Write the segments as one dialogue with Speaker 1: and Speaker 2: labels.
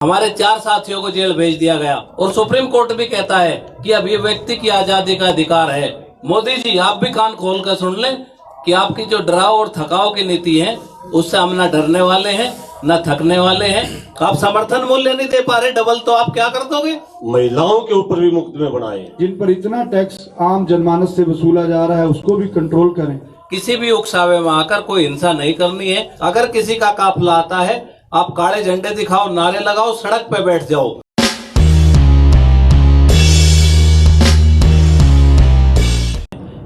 Speaker 1: हमारे 4 साथियों को जेल भेज दिया गया और सुप्रीम कोर्ट भी कहता है कि अब ये व्यक्ति की आजादी का अधिकार है। मोदी जी, आप भी कान खोल कर सुन लें कि आपकी जो डराव और थकाव की नीति है उससे हम न डरने वाले हैं न थकने वाले हैं। आप समर्थन मूल्य नहीं दे पा रहे डबल, तो आप क्या कर दोगे?
Speaker 2: महिलाओं के ऊपर भी मुकदमे बनाए,
Speaker 3: जिन पर इतना टैक्स आम जनमानस से वसूला जा रहा है उसको भी कंट्रोल करें।
Speaker 1: किसी भी उकसावे में आकर कोई हिंसा नहीं करनी है। अगर किसी का काफिला आता है, आप काले झंडे दिखाओ, नारे लगाओ, सड़क पे बैठ जाओ।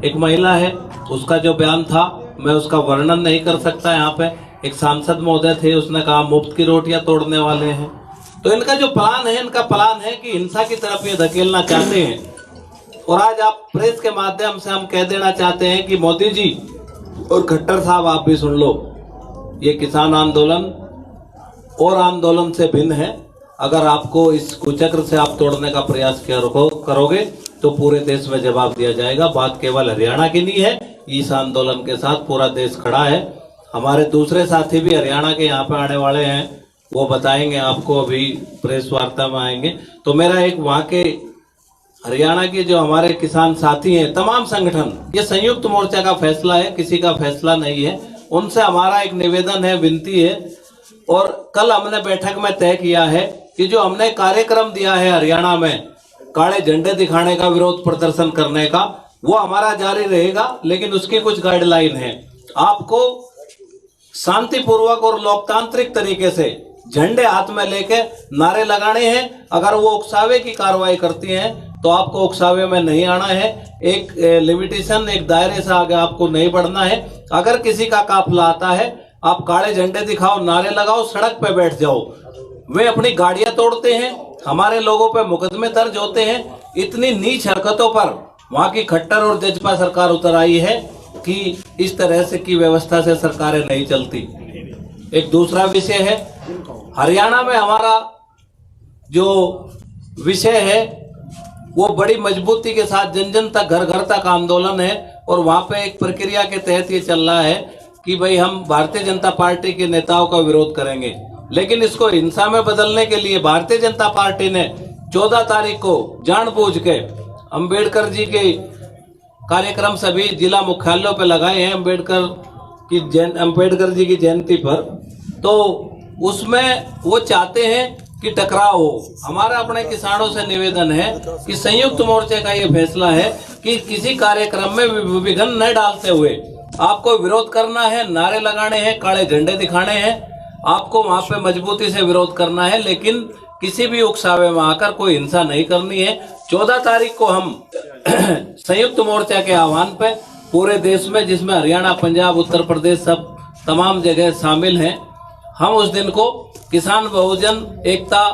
Speaker 1: एक महिला है, उसका जो बयान था मैं उसका वर्णन नहीं कर सकता। यहाँ पे एक सांसद महोदय थे, उसने कहा मुफ्त की रोटियां तोड़ने वाले हैं। तो इनका जो प्लान है, इनका प्लान है कि हिंसा की तरफ ये धकेलना चाहते हैं। और आज आप प्रेस के माध्यम से हम कह देना चाहते हैं कि मोदी जी और खट्टर साहब, आप भी सुन लो, ये किसान आंदोलन और आंदोलन से भिन्न है। अगर आपको इस कुचक्र से आप तोड़ने का प्रयास करोगे तो पूरे देश में जवाब दिया जाएगा। बात केवल हरियाणा की नहीं है, इस आंदोलन के साथ पूरा देश खड़ा है। हमारे दूसरे साथी भी हरियाणा के यहाँ पे आने वाले हैं, वो बताएंगे आपको, अभी प्रेस वार्ता में आएंगे। तो मेरा एक वहाँ के हरियाणा के जो हमारे किसान साथी हैं, तमाम संगठन, ये संयुक्त मोर्चा का फैसला है, किसी का फैसला नहीं है। उनसे हमारा एक निवेदन है, विनती है। और कल हमने बैठक में तय किया है कि जो हमने कार्यक्रम दिया है हरियाणा में काले झंडे दिखाने का, विरोध प्रदर्शन करने का, वो हमारा जारी रहेगा, लेकिन उसकी कुछ गाइडलाइन है। आपको शांतिपूर्वक और लोकतांत्रिक तरीके से झंडे हाथ में लेके नारे लगाने हैं। अगर वो उकसावे की कार्रवाई करती हैं तो आपको उकसावे में नहीं आना है। एक लिमिटेशन, एक दायरे से आगे आपको नहीं बढ़ना है। अगर किसी का काफिला आता है, आप काले झंडे दिखाओ, नारे लगाओ, सड़क पे बैठ जाओ। वे अपनी गाड़ियां तोड़ते हैं, हमारे लोगों पे मुकदमे दर्ज होते हैं। इतनी नीच हरकतों पर वहां की खट्टर और जजपा सरकार उतर आई है कि इस तरह से की व्यवस्था से सरकारें नहीं चलती। एक दूसरा विषय है, हरियाणा में हमारा जो विषय है वो बड़ी मजबूती के साथ जन जन तक, घर घर तक आंदोलन है। और वहां पे एक प्रक्रिया के तहत ये चल रहा है कि भाई हम भारतीय जनता पार्टी के नेताओं का विरोध करेंगे, लेकिन इसको हिंसा में बदलने के लिए भारतीय जनता पार्टी ने 14 तारीख को जानबूझ के अंबेडकर जी के कार्यक्रम सभी जिला मुख्यालयों पे लगाए हैं, अंबेडकर जी की जयंती पर। तो उसमें वो चाहते हैं कि टकराव हो। हमारा अपने किसानों से निवेदन है कि संयुक्त मोर्चे का ये फैसला है कि किसी कार्यक्रम में विघ्न न डालते हुए आपको विरोध करना है, नारे लगाने हैं, काले झंडे दिखाने हैं, आपको वहां पे मजबूती से विरोध करना है, लेकिन किसी भी उकसावे में आकर कोई हिंसा नहीं करनी है। 14 तारीख को हम संयुक्त मोर्चा के आह्वान पे पूरे देश में, जिसमें हरियाणा, पंजाब, उत्तर प्रदेश, सब तमाम जगह शामिल हैं, हम उस दिन को किसान बहुजन एकता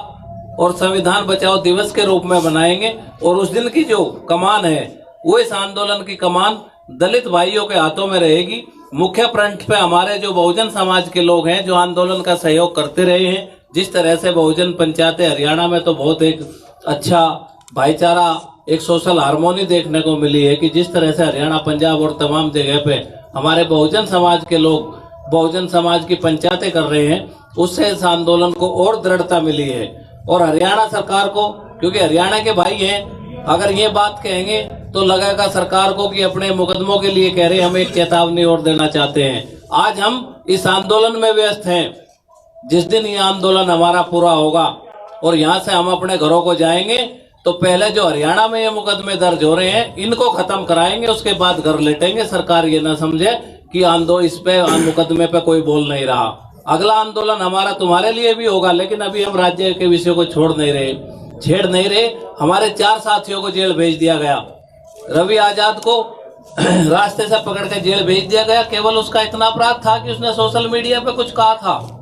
Speaker 1: और संविधान बचाओ दिवस के रूप में बनाएंगे। और उस दिन की जो कमान है, वो इस आंदोलन की कमान दलित भाइयों के हाथों में रहेगी। मुख्य फ्रंट पे हमारे जो बहुजन समाज के लोग हैं, जो आंदोलन का सहयोग करते रहे हैं। जिस तरह से बहुजन पंचायतें हरियाणा में तो बहुत एक अच्छा भाईचारा, एक सोशल हार्मोनी देखने को मिली है कि जिस तरह से हरियाणा, पंजाब और तमाम जगह पे हमारे बहुजन समाज के लोग बहुजन समाज की पंचायतें कर रहे हैं, उससे इस आंदोलन को और दृढ़ता मिली है। और हरियाणा सरकार को, क्योंकि हरियाणा के भाई हैं, अगर ये बात कहेंगे तो लगेगा सरकार को कि अपने मुकदमों के लिए कह रहे, हम एक चेतावनी और देना चाहते हैं। आज हम इस आंदोलन में व्यस्त हैं। जिस दिन ये आंदोलन हमारा पूरा होगा और यहाँ से हम अपने घरों को जाएंगे, तो पहले जो हरियाणा में ये मुकदमे दर्ज हो रहे हैं, इनको खत्म कराएंगे, उसके बाद घर लेटेंगे। सरकार ये ना समझे कि इस पे मुकदमे पे कोई बोल नहीं रहा। अगला आंदोलन हमारा तुम्हारे लिए भी होगा, लेकिन अभी हम राज्य के विषय को छेड़ नहीं रहे। हमारे 4 साथियों को जेल भेज दिया गया। रवि आजाद को रास्ते से पकड़ के जेल भेज दिया गया। केवल उसका इतना अपराध था कि उसने सोशल मीडिया पे कुछ कहा था।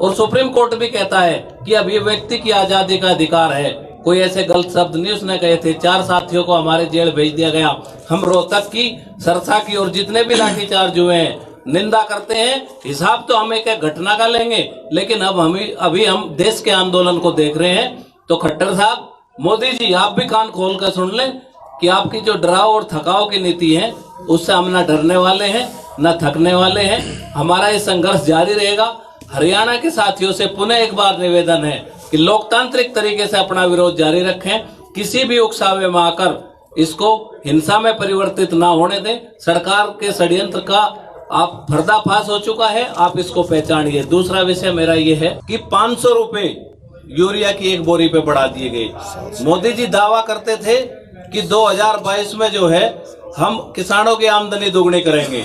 Speaker 1: और सुप्रीम कोर्ट भी कहता है कि अब ये व्यक्ति की आजादी का अधिकार है। कोई ऐसे गलत शब्द नहीं उसने कहे थे। 4 साथियों को हमारे जेल भेज दिया गया। हम रोहतक की, सरसा की और जितने भी लाठीचार्ज हुए हैं, निंदा करते हैं। हिसाब तो हम एक घटना का लेंगे, लेकिन अभी हम देश के आंदोलन को देख रहे हैं। तो खट्टर साहब, मोदी जी, आप भी कान खोल कर सुन लें कि आपकी जो डराव और थकाव की नीति है, उससे हम न डरने वाले हैं न थकने वाले हैं। हमारा ये संघर्ष जारी रहेगा। हरियाणा के साथियों से पुनः एक बार निवेदन है कि लोकतांत्रिक तरीके से अपना विरोध जारी रखें, किसी भी उकसावे में आकर इसको हिंसा में परिवर्तित ना होने दें। सरकार के षड्यंत्र का आप पर्दाफाश हो चुका है, आप इसको पहचानिए। दूसरा विषय मेरा ये है कि 500 रुपए यूरिया की एक बोरी पे बढ़ा दिए गए। मोदी जी दावा करते थे कि 2022 में जो है हम किसानों की आमदनी दोगुनी करेंगे।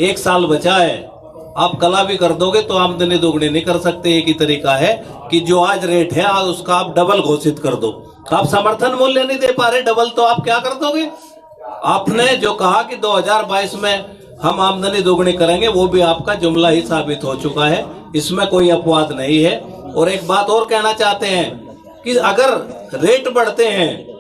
Speaker 1: एक साल बचा है, आप कला भी कर दोगे तो आमदनी दोगुनी नहीं कर सकते। एक ही तरीका है कि जो आज रेट है आज उसका आप डबल घोषित कर दो। आप समर्थन मूल्य नहीं दे पा रहे डबल, तो आप क्या कर दोगे? आपने जो कहा कि 2022 में हम आमदनी दोगुनी करेंगे, वो भी आपका जुमला ही साबित हो चुका है, इसमें कोई अपवाद नहीं है। और एक बात और कहना चाहते हैं कि अगर रेट बढ़ते हैं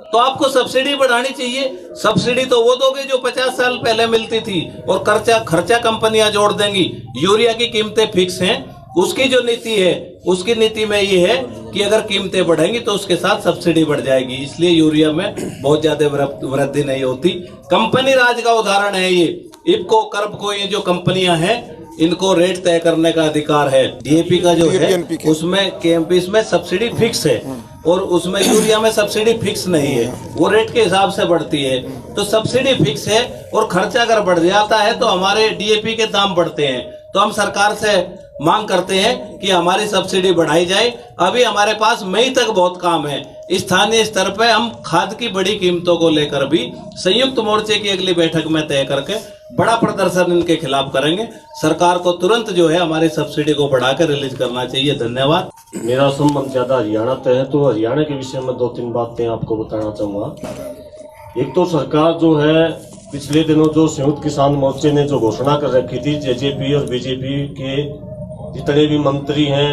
Speaker 1: तो आपको सब्सिडी बढ़ानी चाहिए। सब्सिडी तो वो दोगे जो 50 साल पहले मिलती थी, और खर्चा कंपनियां जोड़ देंगी। यूरिया की कीमतें फिक्स हैं, उसकी जो नीति है उसकी नीति में ये है कि अगर कीमतें बढ़ेंगी तो उसके साथ सब्सिडी बढ़ जाएगी, इसलिए यूरिया में बहुत ज्यादा वृद्धि नहीं होती। कंपनी राज का उदाहरण है ये। इफको, कर्बको, ये जो कंपनियां हैं इनको रेट तय करने का अधिकार है। डीएपी का जो है उसमें, केएमपी में सब्सिडी फिक्स है, और उसमें यूरिया में सब्सिडी फिक्स नहीं है, वो रेट के हिसाब से बढ़ती है। तो सब्सिडी फिक्स है और खर्चा अगर बढ़ जाता है तो हमारे डीएपी के दाम बढ़ते हैं। तो हम सरकार से मांग करते हैं कि हमारी सब्सिडी बढ़ाई जाए। अभी हमारे पास मई तक बहुत काम है। स्थानीय स्तर पर हम खाद की बड़ी कीमतों को लेकर भी संयुक्त मोर्चे की अगली बैठक में तय करके बड़ा प्रदर्शन इनके खिलाफ करेंगे। सरकार को तुरंत जो है हमारी सब्सिडी को बढ़ाकर रिलीज करना चाहिए। धन्यवाद।
Speaker 2: मेरा संबंध ज्यादा हरियाणा से है, तो हरियाणा के विषय में 2-3 बातें आपको बताना चाहूंगा। एक तो सरकार जो है पिछले दिनों जो संयुक्त किसान मोर्चे ने जो घोषणा कर रखी थी, जेजेपी और बीजेपी के जितने भी मंत्री हैं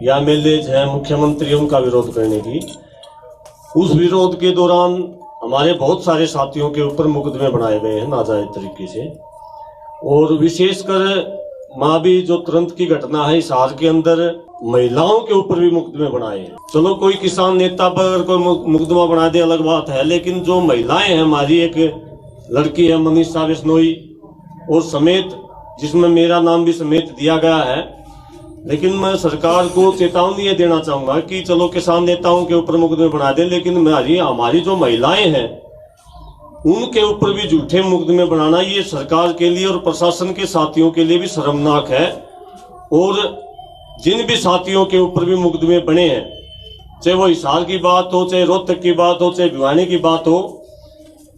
Speaker 2: या एमएलएज हैं, मुख्यमंत्री, उनका विरोध करने की, उस विरोध के दौरान हमारे बहुत सारे साथियों के ऊपर मुकदमे बनाए गए हैं नाजायज तरीके से। और विशेषकर मावी जो तुरंत की घटना है हिसार के अंदर, महिलाओं के ऊपर भी मुकदमे बनाए हैं। चलो कोई किसान नेता पर अगर कोई मुकदमा बना दे अलग बात है, लेकिन जो महिलाएं हैं, हमारी एक लड़की है मनीषा बिश्नोई और समेत, जिसमें मेरा नाम भी समेत दिया गया है। लेकिन मैं सरकार को चेतावनी ये देना चाहूंगा कि चलो किसान नेताओं के ऊपर मुकदमे बना दें, लेकिन हमारी जो महिलाएं हैं उनके ऊपर भी झूठे मुकदमे बनाना ये सरकार के लिए और प्रशासन के साथियों के लिए भी शर्मनाक है। और जिन भी साथियों के ऊपर भी मुकदमे बने हैं, चाहे वो हिसार की बात हो, चाहे रोहतक की बात हो, चाहे भिवानी की बात हो,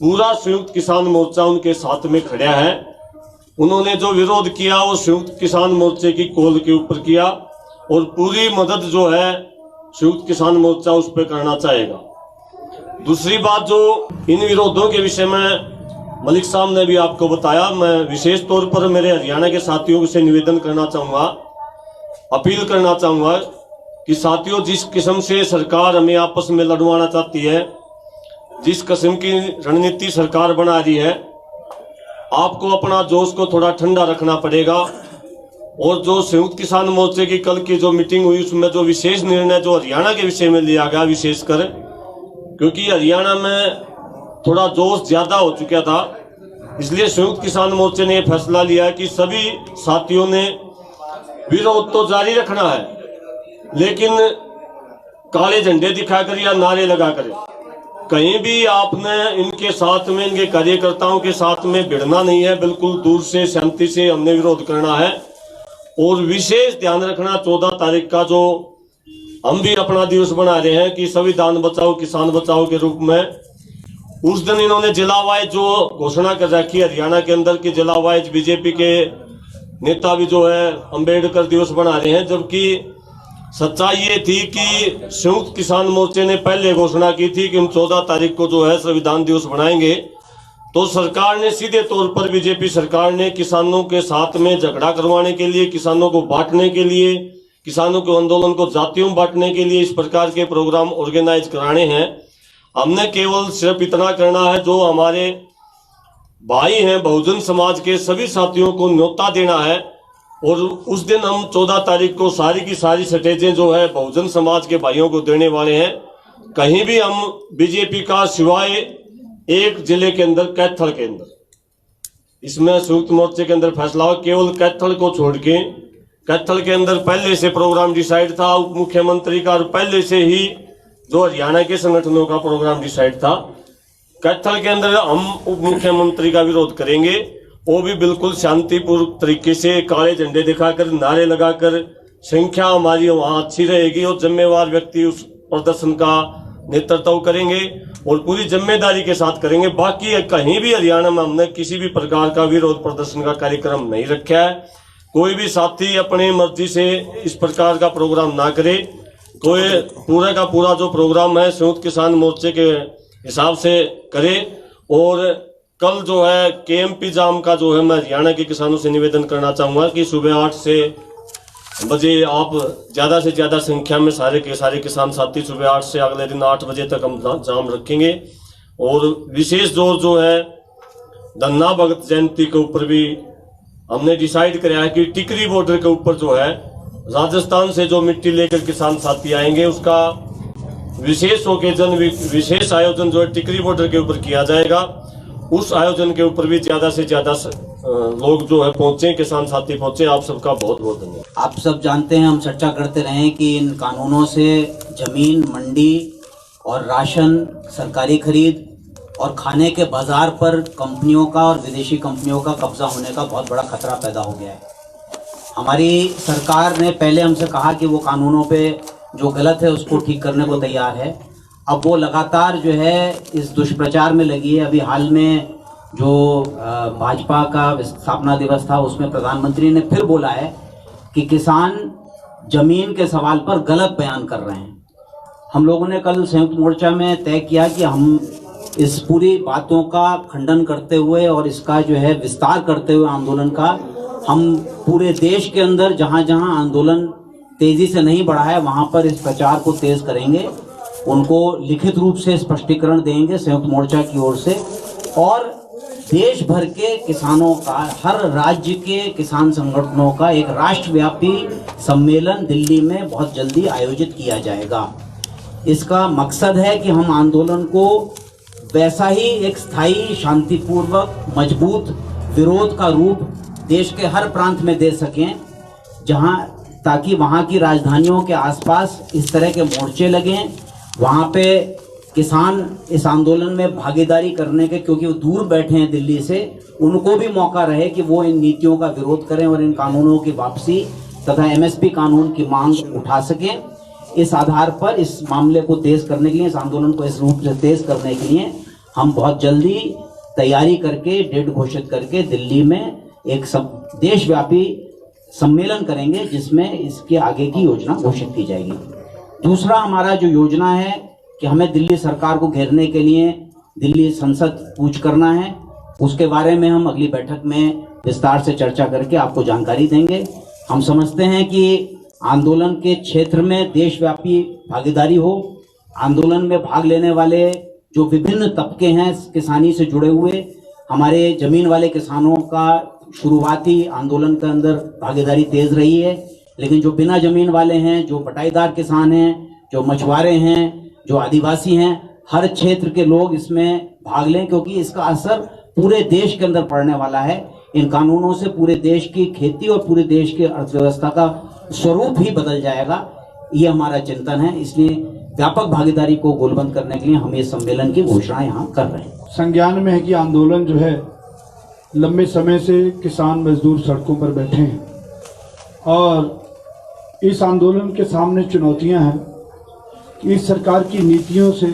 Speaker 2: पूरा संयुक्त किसान मोर्चा उनके साथ में खड़ा है। उन्होंने जो विरोध किया वो संयुक्त किसान मोर्चे की कॉल के ऊपर किया, और पूरी मदद जो है संयुक्त किसान मोर्चा उस पर करना चाहेगा। दूसरी बात, जो इन विरोधों के विषय में मलिक साहब ने भी आपको बताया, मैं विशेष तौर पर मेरे हरियाणा के साथियों से निवेदन करना चाहूंगा, अपील करना चाहूंगा कि साथियों, जिस किस्म से सरकार हमें आपस में लड़वाना चाहती है, जिस किस्म की रणनीति सरकार बना रही है, आपको अपना जोश को थोड़ा ठंडा रखना पड़ेगा। और जो संयुक्त किसान मोर्चे की कल की जो मीटिंग हुई उसमें जो विशेष निर्णय जो हरियाणा के विषय में लिया गया, विशेषकर क्योंकि हरियाणा में थोड़ा जोश ज्यादा हो चुका था, इसलिए संयुक्त किसान मोर्चे ने फैसला लिया कि सभी साथियों ने विरोध तो जारी रखना है, लेकिन काले झंडे दिखाकर या नारे लगाकर कहीं भी आपने इनके साथ में, इनके कार्यकर्ताओं के साथ में भिड़ना नहीं है। बिल्कुल दूर से शांति से हमने विरोध करना है। और विशेष ध्यान रखना, 14 तारीख का जो हम भी अपना दिवस बना रहे हैं कि संविधान बचाओ किसान बचाओ के रूप में, उस दिन इन्होंने जिला वाइज जो घोषणा कर रखी है हरियाणा के अंदर की जिला वाइज बीजेपी के नेता भी जो है अंबेडकर दिवस बना रहे हैं, जबकि सच्चाई ये थी कि संयुक्त किसान मोर्चे ने पहले घोषणा की थी कि हम 14 तारीख को जो है संविधान दिवस बनाएंगे। तो सरकार ने सीधे तौर पर, बीजेपी सरकार ने किसानों के साथ में झगड़ा करवाने के लिए, किसानों को बांटने के लिए, किसानों के आंदोलन को जातियों में बांटने के लिए इस प्रकार के प्रोग्राम ऑर्गेनाइज कराने हैं। हमने केवल सिर्फ इतना करना है, जो हमारे भाई हैं बहुजन समाज के सभी साथियों को न्योता देना है। और उस दिन हम 14 तारीख को सारी की सारी स्टेजें जो है बहुजन समाज के भाइयों को देने वाले हैं। कहीं भी हम बीजेपी का सिवाय एक जिले के अंदर, कैथल के अंदर, इसमें संयुक्त मोर्चे के अंदर फैसला हो, केवल कैथल को छोड़ के कैथल के अंदर पहले से प्रोग्राम डिसाइड था, उप मुख्यमंत्री का, और पहले से ही जो हरियाणा के संगठनों का प्रोग्राम डिसाइड था। कैथल के अंदर हम उप मुख्यमंत्री का विरोध करेंगे, वो भी बिल्कुल शांतिपूर्ण तरीके से काले झंडे दिखाकर, नारे लगाकर। संख्या हमारी वहां अच्छी रहेगी और जिम्मेवार व्यक्ति उस प्रदर्शन का नेतृत्व करेंगे और पूरी जिम्मेदारी के साथ करेंगे। बाकी कहीं भी हरियाणा में हमने किसी भी प्रकार का विरोध प्रदर्शन का कार्यक्रम नहीं रखा है। कोई भी साथी अपनी मर्जी से इस प्रकार का प्रोग्राम ना करे। कोई पूरा का पूरा जो प्रोग्राम है संयुक्त किसान मोर्चे के हिसाब से करे। और कल जो है केएमपी जाम का जो है, मैं हरियाणा के किसानों से निवेदन करना चाहूंगा कि सुबह 8 बजे आप ज्यादा से ज्यादा संख्या में सारे के सारे किसान साथी सुबह 8 से अगले दिन 8 बजे तक हम जाम रखेंगे। और विशेष जोर जो है धन्ना भगत जयंती के ऊपर भी हमने डिसाइड किया है कि टिकरी बॉर्डर के ऊपर जो है राजस्थान से जो मिट्टी लेकर किसान साथी आएंगे उसका विशेष ओकेजन, विशेष आयोजन जो है टिकरी बॉर्डर के ऊपर किया जाएगा। उस आयोजन के ऊपर भी ज्यादा से ज्यादा लोग जो है पहुंचे, किसान साथी पहुंचे। आप सबका बहुत बहुत धन्यवाद।
Speaker 4: आप सब जानते हैं, हम चर्चा करते रहे हैं कि इन कानूनों से जमीन, मंडी और राशन, सरकारी खरीद और खाने के बाजार पर कंपनियों का और विदेशी कंपनियों का कब्जा होने का बहुत बड़ा खतरा पैदा हो गया है। हमारी सरकार ने पहले हमसे कहा कि वो कानूनों पे जो गलत है उसको ठीक करने को तैयार है। अब वो लगातार जो है इस दुष्प्रचार में लगी है। अभी हाल में जो भाजपा का स्थापना दिवस था उसमें प्रधानमंत्री ने फिर बोला है कि किसान जमीन के सवाल पर गलत बयान कर रहे हैं। हम लोगों ने कल संयुक्त मोर्चा में तय किया कि हम इस पूरी बातों का खंडन करते हुए और इसका जो है विस्तार करते हुए आंदोलन का, हम पूरे देश के अंदर जहां जहां आंदोलन तेजी से नहीं बढ़ा है वहां पर इस प्रचार को तेज करेंगे। उनको लिखित रूप से स्पष्टीकरण देंगे संयुक्त मोर्चा की ओर से। और देश भर के किसानों का, हर राज्य के किसान संगठनों का एक राष्ट्रव्यापी सम्मेलन दिल्ली में बहुत जल्दी आयोजित किया जाएगा। इसका मकसद है कि हम आंदोलन को वैसा ही एक स्थायी, शांतिपूर्वक, मजबूत विरोध का रूप देश के हर प्रांत में दे सकें, जहां ताकि वहां की राजधानियों के आसपास इस तरह के मोर्चे लगें, वहां पे किसान इस आंदोलन में भागीदारी करने के, क्योंकि वो दूर बैठे हैं दिल्ली से, उनको भी मौका रहे कि वो इन नीतियों का विरोध करें और इन कानूनों की वापसी तथा एमएसपी कानून की मांग उठा सकें। इस आधार पर इस मामले को तेज करने के लिए, इस आंदोलन को इस रूप से तेज करने के लिए हम बहुत जल्दी तैयारी करके, डेट घोषित करके दिल्ली में एक देशव्यापी सम्मेलन करेंगे जिसमें इसके आगे की योजना घोषित की जाएगी। दूसरा हमारा जो योजना है कि हमें दिल्ली सरकार को घेरने के लिए दिल्ली संसद कूच करना है, उसके बारे में हम अगली बैठक में विस्तार से चर्चा करके आपको जानकारी देंगे। हम समझते हैं कि आंदोलन के क्षेत्र में देशव्यापी भागीदारी हो। आंदोलन में भाग लेने वाले जो विभिन्न तबके हैं किसानी से जुड़े हुए, हमारे जमीन वाले किसानों का शुरुआती आंदोलन के अंदर भागीदारी तेज रही है, लेकिन जो बिना जमीन वाले हैं, जो बटाईदार किसान हैं, जो मछुआरे हैं, जो आदिवासी हैं, हर क्षेत्र के लोग इसमें भाग लें, क्योंकि इसका असर पूरे देश के अंदर पड़ने वाला है। इन कानूनों से पूरे देश की खेती और पूरे देश की अर्थव्यवस्था का स्वरूप ही बदल जाएगा, ये हमारा चिंतन है। इसलिए व्यापक भागीदारी को गोलबंद करने के लिए हम इस सम्मेलन की घोषणा यहाँ कर रहे हैं।
Speaker 3: संज्ञान में है कि आंदोलन जो है लंबे समय से किसान मजदूर सड़कों पर बैठे हैं और इस आंदोलन के सामने चुनौतियां हैं कि इस सरकार की नीतियों से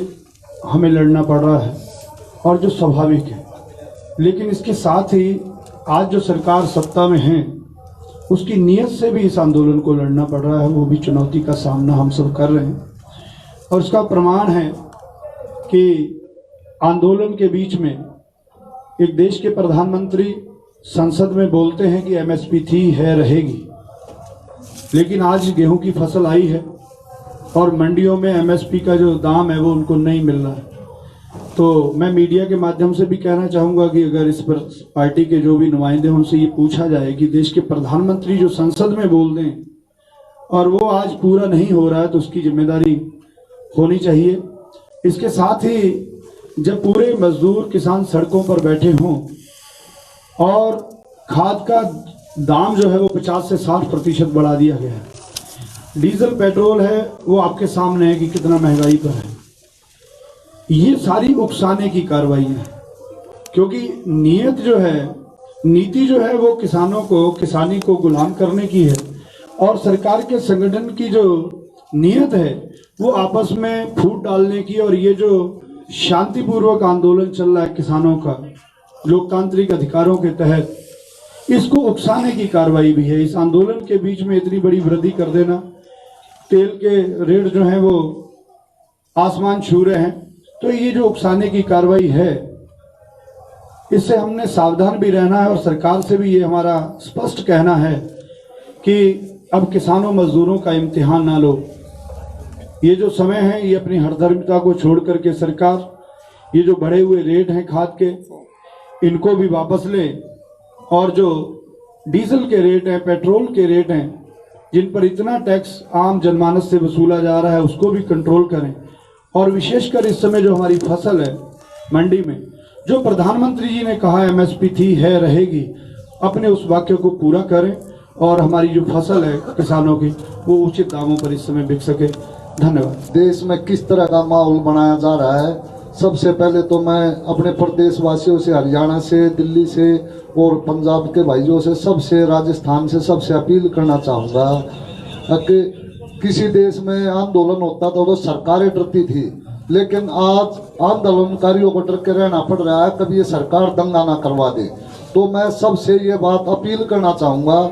Speaker 3: हमें लड़ना पड़ रहा है और जो स्वाभाविक है, लेकिन इसके साथ ही आज जो सरकार सत्ता में है उसकी नीयत से भी इस आंदोलन को लड़ना पड़ रहा है, वो भी चुनौती का सामना हम सब कर रहे हैं। और उसका प्रमाण है कि आंदोलन के बीच में एक देश के प्रधानमंत्री संसद में बोलते हैं कि एमएसपी थी, है, रहेगी, लेकिन आज गेहूं की फसल आई है और मंडियों में एमएसपी का जो दाम है वो उनको नहीं मिल रहा है। तो मैं मीडिया के माध्यम से भी कहना चाहूँगा कि अगर इस पर पार्टी के जो भी नुमाइंदे हैं उनसे ये पूछा जाए कि देश के प्रधानमंत्री जो संसद में बोल दें और वो आज पूरा नहीं हो रहा है तो उसकी जिम्मेदारी होनी चाहिए। इसके साथ ही जब पूरे मजदूर किसान सड़कों पर बैठे हों और खाद का दाम जो है वो 50 से 60% बढ़ा दिया गया है। डीजल पेट्रोल है वो आपके सामने है कि कितना महंगाई पर है। ये सारी उकसाने की कार्रवाई है, क्योंकि नीयत जो है, नीति जो है वो किसानों को, किसानी को गुलाम करने की है, और सरकार के संगठन की जो नीयत है वो आपस में फूट डालने की। और ये जो शांतिपूर्वक आंदोलन चल रहा है किसानों का लोकतांत्रिक अधिकारों के तहत, इसको उकसाने की कार्रवाई भी है। इस आंदोलन के बीच में इतनी बड़ी वृद्धि कर देना, तेल के रेट जो हैं वो आसमान छू रहे हैं, तो ये जो उकसाने की कार्रवाई है, इससे हमने सावधान भी रहना है। और सरकार से भी ये हमारा स्पष्ट कहना है कि अब किसानों मजदूरों का इम्तिहान ना लो। ये जो समय है ये अपनी हरधर्मिता को छोड़ करके सरकार ये जो बढ़े हुए रेट हैं खाद के, इनको भी वापस ले, और जो डीजल के रेट हैं, पेट्रोल के रेट हैं, जिन पर इतना टैक्स आम जनमानस से वसूला जा रहा है, उसको भी कंट्रोल करें। और विशेषकर इस समय जो हमारी फसल है मंडी में, जो प्रधानमंत्री जी ने कहा एमएसपी थी, है, रहेगी, अपने उस वाक्य को पूरा करें और हमारी जो फसल है किसानों की वो उचित दामों पर इस समय बिक सके। धन्यवाद।
Speaker 5: देश में किस तरह का माहौल बनाया जा रहा है, सबसे पहले तो मैं अपने प्रदेशवासियों से, हरियाणा से, दिल्ली से और पंजाब के भाइयों से, सबसे, राजस्थान से, सबसे अपील करना चाहूँगा कि किसी देश में आंदोलन होता था तो सरकारें डरती थी, लेकिन आज आंदोलनकारियों को डर के रहना पड़ रहा है, कभी ये सरकार दंगा ना करवा दे। तो मैं सबसे ये बात अपील करना चाहूँगा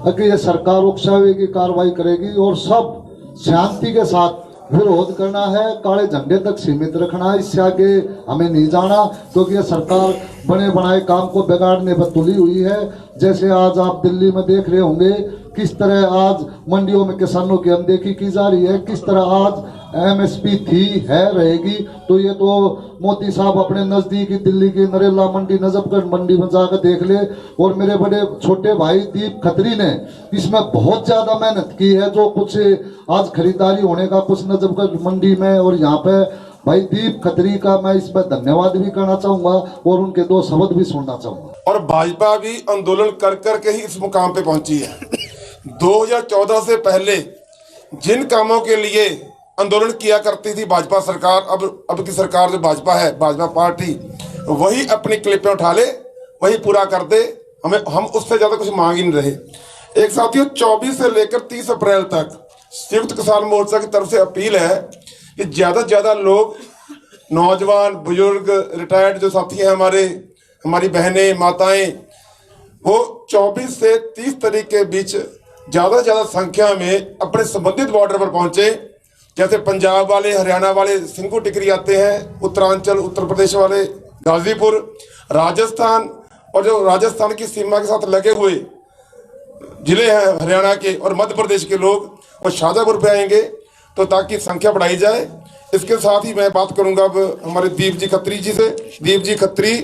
Speaker 5: कि ये सरकार उकसावे की कार्रवाई करेगी और सब शांति के साथ विरोध करना है, काले झंडे तक सीमित रखना है, इससे आगे हमें नहीं जाना, क्योंकि ये सरकार बने बनाए काम को बिगाड़ने पर तुली हुई है। जैसे आज आप दिल्ली में देख रहे होंगे किस तरह आज मंडियों में किसानों की अनदेखी की जा रही है, किस तरह आज एमएसपी थी, है, रहेगी। तो ये तो मोदी साहब अपने नज़दीकी दिल्ली की नरेला मंडी, नजफगढ़ मंडी में जाकर देख ले। और मेरे बड़े छोटे भाई दीप खत्री ने इसमें बहुत ज़्यादा मेहनत की है, जो कुछ आज खरीदारी होने का कुछ नजफगढ़ मंडी में, और यहाँ पे भाई दीप खत्री का मैं इस पर धन्यवाद भी करना चाहूँगा और उनके दो शब्द भी सुनना चाहूँगा।
Speaker 6: और भाजपा भी आंदोलन कर कर के ही इस मुकाम पे पहुंची है। 2014 से पहले जिन कामों के लिए आंदोलन किया करती थी भाजपा सरकार, अब की सरकार जो भाजपा है, भाजपा पार्टी, वही अपनी क्लिपें उठा ले, वही पूरा कर दे, हम उससे ज़्यादा कुछ मांग ही नहीं रहे। एक साथियों, 24 से लेकर 30 अप्रैल तक संयुक्त किसान मोर्चा की तरफ से अपील है कि ज़्यादा से ज़्यादा लोग, नौजवान, बुजुर्ग, रिटायर्ड जो साथी हैं हमारे, हमारी बहनें, माताएं, वो 24 से 30 तारीख के बीच ज़्यादा से ज़्यादा संख्या में अपने संबंधित बॉर्डर पर पहुँचे। जैसे पंजाब वाले, हरियाणा वाले सिंघू टिकरी आते हैं, उत्तरांचल, उत्तर प्रदेश वाले गाजीपुर, राजस्थान, और जो राजस्थान की सीमा के साथ लगे हुए जिले हैं हरियाणा के और मध्य प्रदेश के लोग, वो शाजापुर पे आएंगे, तो ताकि संख्या बढ़ाई जाए। इसके साथ ही मैं बात करूंगा अब हमारे दीप जी खत्री जी से। दीप जी खत्री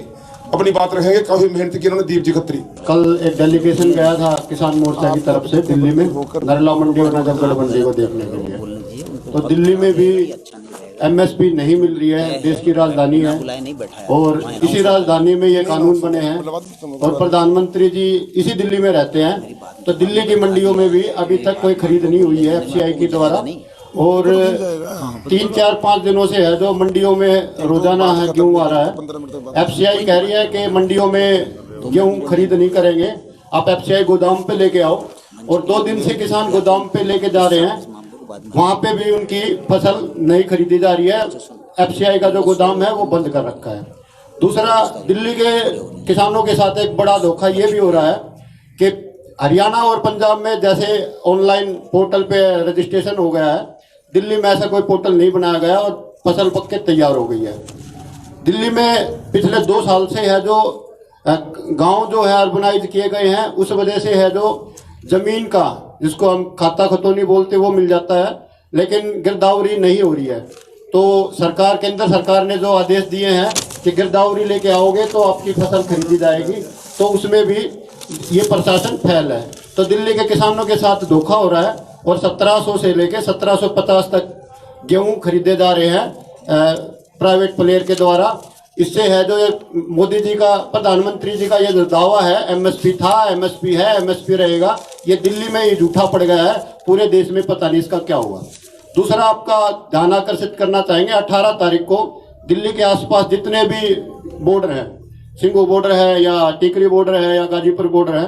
Speaker 6: अपनी बात रखेंगे, काफी मेहनत की उन्होंने। दीप जी खत्री।
Speaker 7: कल एक डेलीगेशन गया था किसान मोर्चा की तरफ से दिल्ली में, नरेला मंडी और नजफगढ़ मंडी को देखने के लिए। तो दिल्ली में भी एमएसपी नहीं मिल रही है, देश की राजधानी है और इसी राजधानी में ये कानून बने हैं और प्रधानमंत्री जी इसी दिल्ली में रहते हैं। तो दिल्ली की मंडियों में भी अभी तक कोई खरीद नहीं हुई है एफसीआई की द्वारा, और 3-4-5 दिनों से है जो मंडियों में रोजाना है गेहूँ आ रहा है। एफसीआई कह रही है कि मंडियों में गेहूँ खरीद नहीं करेंगे, आप एफसीआई गोदाम पे लेके आओ, और 2 दिन से किसान गोदाम पे लेके जा रहे हैं, वहाँ पे भी उनकी फसल नहीं खरीदी जा रही है। एफसीआई का जो गोदाम है वो बंद कर रखा है। दूसरा, दिल्ली के किसानों के साथ एक बड़ा धोखा ये भी हो रहा है कि हरियाणा और पंजाब में जैसे ऑनलाइन पोर्टल पे रजिस्ट्रेशन हो गया है, दिल्ली में ऐसा कोई पोर्टल नहीं बनाया गया और फसल पक के तैयार हो गई है। दिल्ली में पिछले 2 साल से है जो गांव जो है अर्बनाइज किए गए हैं, उस वजह से है जो जमीन का, जिसको हम खाता खतौनी बोलते, वो मिल जाता है, लेकिन गिरदावरी नहीं हो रही है। तो सरकार, केंद्र सरकार ने जो आदेश दिए हैं कि गिरदावरी लेके आओगे तो आपकी फसल खरीदी जाएगी, तो उसमें भी ये प्रशासन फैल है। तो दिल्ली के किसानों के साथ धोखा हो रहा है और 1700 से लेके 1750 तक गेहूं खरीदे जा रहे हैं प्राइवेट प्लेयर के द्वारा। इससे है जो ये मोदी जी का, प्रधानमंत्री जी का ये जो दावा है एमएसपी था, एमएसपी है, एमएसपी रहेगा, ये दिल्ली में ही झूठा पड़ गया है, पूरे देश में पता नहीं इसका क्या हुआ। दूसरा आपका ध्यान आकर्षित करना चाहेंगे, 18 तारीख को दिल्ली के आसपास जितने भी बॉर्डर हैं, सिंगू बॉर्डर है या टिकरी बॉर्डर है या गाजीपुर बॉर्डर है,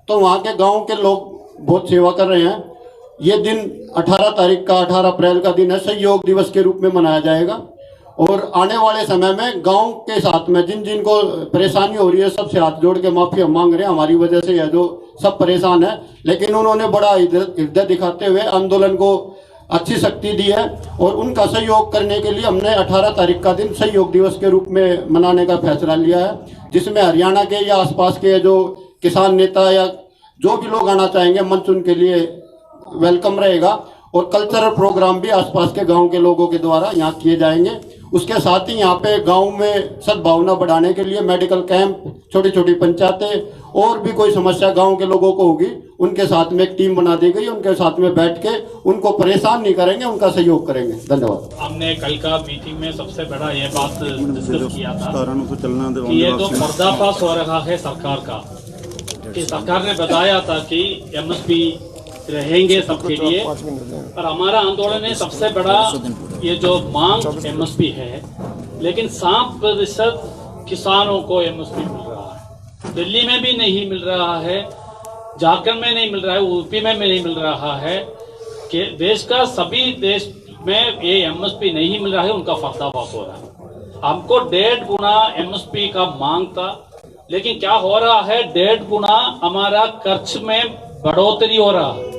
Speaker 7: तो वहाँ के गाँव के लोग बहुत सेवा कर रहे हैं। ये दिन 18 तारीख का, 18 अप्रैल का दिन है, सहयोग दिवस के रूप में मनाया जाएगा। और आने वाले समय में गांव के साथ में जिन जिन को परेशानी हो रही है, सबसे हाथ जोड़ के माफी हम मांग रहे हैं। हमारी वजह से यह जो सब परेशान है, लेकिन उन्होंने बड़ा हृदय दिखाते हुए आंदोलन को अच्छी शक्ति दी है और उनका सहयोग करने के लिए हमने 18 तारीख का दिन सहयोग दिवस के रूप में मनाने का फैसला लिया है, जिसमें हरियाणा के या आसपास के जो किसान नेता या जो भी लोग आना चाहेंगे, मंच उनके लिए वेलकम रहेगा। और कल्चरल प्रोग्राम भी आसपास के गांव के लोगों के द्वारा यहाँ किए जाएंगे। उसके साथ ही यहाँ पे गांव में सद्भावना बढ़ाने के लिए मेडिकल कैंप, छोटी छोटी पंचायतें और भी कोई समस्या गांव के लोगों को होगी, उनके साथ में एक टीम बना दी गई, उनके साथ में बैठ के उनको परेशान नहीं करेंगे, उनका सहयोग करेंगे। धन्यवाद।
Speaker 8: हमने कल का मीटिंग में सबसे बड़ा ये बात डिस्कस किया था कि ये जो पर्दाफाश हो रहा है सरकार का, कि सरकार ने बताया था कि एमएसपी रहेंगे सबके लिए, पर हमारा आंदोलन है सबसे बड़ा ये जो मांग एमएसपी है, लेकिन 7% किसानों को एमएसपी मिल रहा है। दिल्ली में भी नहीं मिल रहा है, झारखंड में नहीं मिल रहा है, यूपी में नहीं मिल रहा है, कि देश का सभी देश में ये एमएसपी नहीं मिल रहा है, उनका पर्दाफाश हो रहा है। हमको 1.5 गुना एमएसपी का मांग था, लेकिन क्या हो रहा है, 1.5 गुना हमारा खर्च में बढ़ोतरी हो रहा है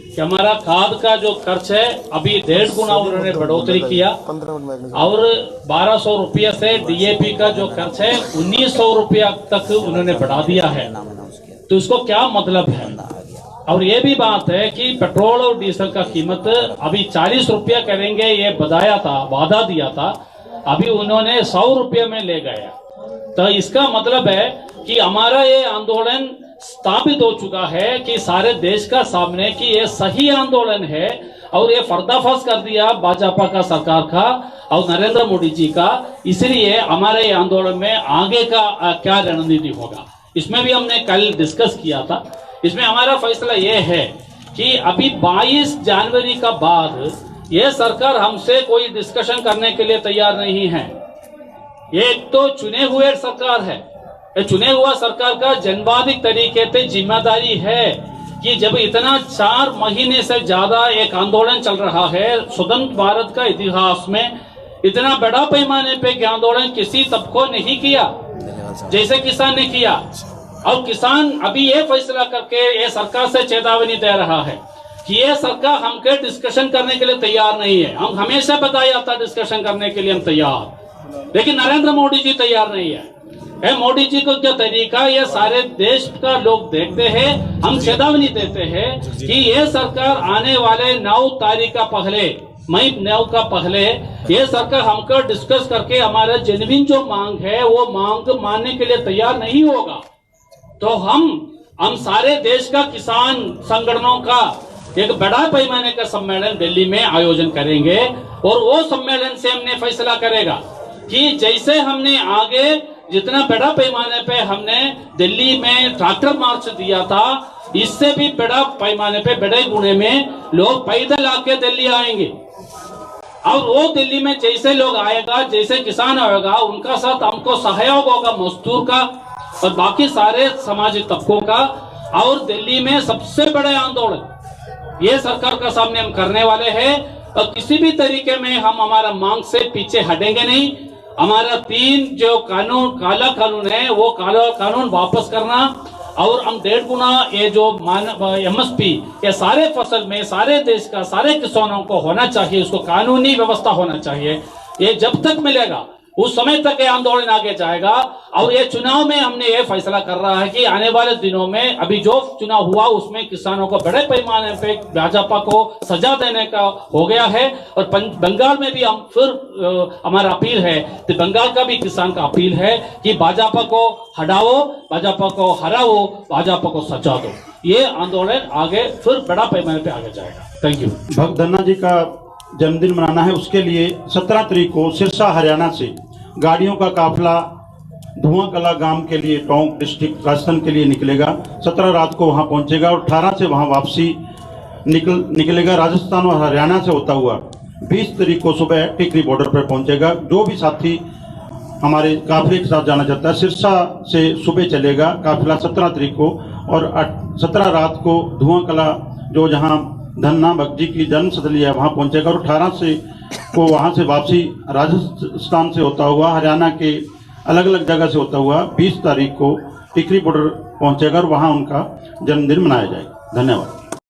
Speaker 8: कि हमारा खाद का जो खर्च है अभी 1.5 गुना उन्होंने बढ़ोतरी किया और 1200 रुपये से डीएपी का जो खर्च है 1900 रुपया तक उन्होंने बढ़ा दिया है। तो इसको क्या मतलब है? और ये भी बात है कि पेट्रोल और डीजल का कीमत अभी 40 रुपया करेंगे, ये बताया था, वादा दिया था, अभी उन्होंने 100 रुपये में ले गए। तो इसका मतलब है कि हमारा ये आंदोलन स्थापित हो चुका है कि सारे देश का सामने कि ये सही आंदोलन है और ये पर्दाफाश कर दिया भाजपा का सरकार का और नरेंद्र मोदी जी का। इसलिए हमारे ये आंदोलन में आगे का क्या रणनीति होगा, इसमें भी हमने कल डिस्कस किया था। इसमें हमारा फैसला ये है कि अभी 22 जनवरी का बाद ये सरकार हमसे कोई डिस्कशन करने के लिए तैयार नहीं है। ये तो चुने हुए सरकार है, ये चुने हुआ सरकार का जनवादिक तरीके से जिम्मेदारी है कि जब इतना 4 महीने से ज्यादा एक आंदोलन चल रहा है, स्वतंत्र भारत का इतिहास में इतना बड़ा पैमाने पे आंदोलन किसी तबको नहीं किया जैसे किसान ने किया। और किसान अभी ये फैसला करके ये सरकार से चेतावनी दे रहा है कि ये सरकार हमके डिस्कशन करने के लिए तैयार नहीं है। हम हमेशा बताया था डिस्कशन करने के लिए हम तैयार, लेकिन नरेंद्र मोदी जी तैयार नहीं है। मोदी जी को जो तरीका ये सारे देश का लोग देखते हैं, हम चेतावनी देते हैं कि ये सरकार आने वाले 9 तारीख का पहले, मई 9 का पहले ये सरकार हमको डिस्कस करके हमारा जेन्युइन जो मांग है वो मांग मानने के लिए तैयार नहीं होगा तो हम सारे देश का किसान संगठनों का एक बड़ा पैमाने का सम्मेलन दिल्ली में आयोजन करेंगे और वो सम्मेलन से हमने फैसला करेगा कि जैसे हमने आगे जितना बड़ा पैमाने पे हमने दिल्ली में ट्रैक्टर मार्च दिया था, इससे भी बड़ा पैमाने पे बड़े गुणे में लोग पैदल आके दिल्ली आएंगे और वो दिल्ली में जैसे लोग आएगा, जैसे किसान आएगा, उनका साथ हमको सहयोग होगा मजदूर का और बाकी सारे सामाजिक तबकों का। और दिल्ली में सबसे बड़े आंदोलन ये सरकार का सामने हम करने वाले हैं और किसी भी तरीके में हम हमारा मांग से पीछे हटेंगे नहीं। हमारा 3 जो काला कानून है वो काला कानून वापस करना और हम 1.5 गुना ये जो एमएसपी ये सारे फसल में सारे देश का सारे किसानों को होना चाहिए, उसको कानूनी व्यवस्था होना चाहिए। ये जब तक मिलेगा उस समय तक ये आंदोलन आगे जाएगा। और ये चुनाव में हमने ये फैसला कर रहा है कि आने वाले दिनों में अभी जो चुनाव हुआ उसमें किसानों को बड़े पैमाने पे भाजपा को सजा देने का हो गया है। और बंगाल में भी हम फिर हमारा अपील है, तो बंगाल का भी किसान का अपील है कि भाजपा को हटाओ, भाजपा को हराओ, भाजपा को सजा दो। ये आंदोलन आगे फिर बड़ा पैमाने पे आगे जाएगा। Thank you.
Speaker 3: भक्त धन्ना जी का जन्मदिन मनाना है, उसके लिए 17 तारीख को सिरसा हरियाणा से
Speaker 9: गाड़ियों का काफिला धुआं कला गांव के लिए टोंक डिस्ट्रिक्ट राजस्थान के लिए निकलेगा। 17 रात को वहां पहुंचेगा और 18 से वहां वापसी निकलेगा राजस्थान और हरियाणा से होता हुआ। 20 तारीख को सुबह टिकरी बॉर्डर पर पहुंचेगा। जो भी साथी हमारे काफिले के साथ जाना चाहता है, सिरसा से सुबह चलेगा काफिला 17 तारीख को, और 17 रात को धुआं कला जो जहां धन्ना भगत की जन्मस्थली है वहां पहुंचेगा, और 18 से को वहां से वापसी राजस्थान से होता हुआ हरियाणा के अलग अलग जगह से होता हुआ 20 तारीख को टिकरी बॉर्डर पहुंचेगा और वहां उनका जन्मदिन मनाया जाएगा। धन्यवाद।